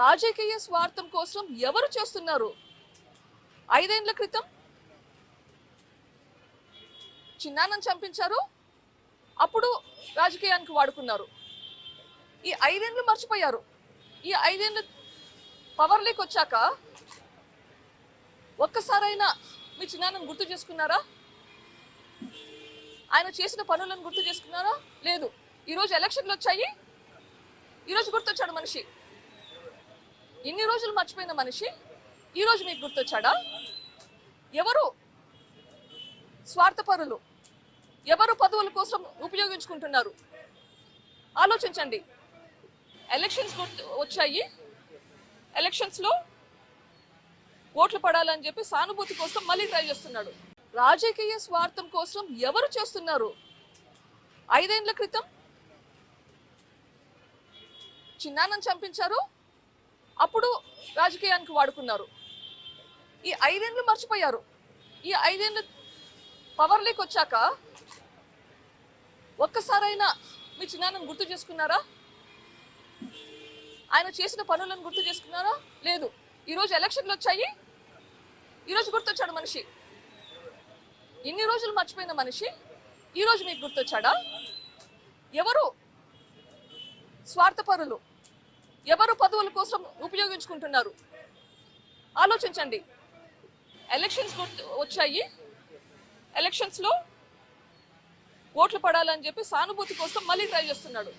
రాజకీయ స్వార్థం కోసం ఎవరు చేస్తున్నారు? 5 ఏళ్ల క్రితం చిన్నాన్నను చంపించారు, అప్పుడు రాజకీయానికి వాడుకున్నారు. ఈ 5 ఏళ్ళు మర్చిపోయారు. ఈ 5 ఏళ్ళు పవర్లోకి వచ్చాక ఒక్కసారైనా మీ చిన్నాన్నను గుర్తు చేసుకున్నారా? ఆయన చేసిన పనులను గుర్తు చేసుకున్నారా? లేదు. ఈరోజు ఎలక్షన్లు వచ్చాయి, ఈరోజు గుర్తొచ్చాడు మనిషి. ఇన్ని రోజులు మర్చిపోయిన మనిషి ఈరోజు మీకు గుర్తొచ్చాడా? ఎవరు స్వార్థపరులు? ఎవరు పదవుల కోసం ఉపయోగించుకుంటున్నారు? ఆలోచించండి. ఎలక్షన్స్ వచ్చాయి, ఎలక్షన్స్లో ఓట్లు పడాలని చెప్పి సానుభూతి కోసం మళ్ళీ ట్రై చేస్తున్నాడు. రాజకీయ స్వార్థం కోసం ఎవరు చేస్తున్నారు? 5 ఏళ్ల క్రితం చిన్నాన్నను చంపించారు, అప్పుడు రాజకీయానికి వాడుకున్నారు. ఈ 5 ఏళ్ళు మర్చిపోయారు. ఈ 5 ఏళ్ళు పవర్లోకి వచ్చాక ఒక్కసారైనా మీ చిన్నాన్నను గుర్తు చేసుకున్నారా? ఆయన చేసిన పనులను గుర్తు చేసుకున్నారా? లేదు. ఈరోజు ఎలక్షన్లు వచ్చాయి, ఈరోజు గుర్తొచ్చాడు మనిషి. ఇన్ని రోజులు మర్చిపోయిన మనిషి ఈరోజు మీకు గుర్తొచ్చాడా? ఎవరు స్వార్థపరులు? ఎవరు పదవుల కోసం ఉపయోగించుకుంటున్నారు? ఆలోచించండి. ఎలక్షన్స్ వచ్చాయి, ఎలక్షన్స్లో ఓట్లు పడాలని చెప్పి సానుభూతి కోసం మళ్ళీ ట్రై చేస్తున్నాడు.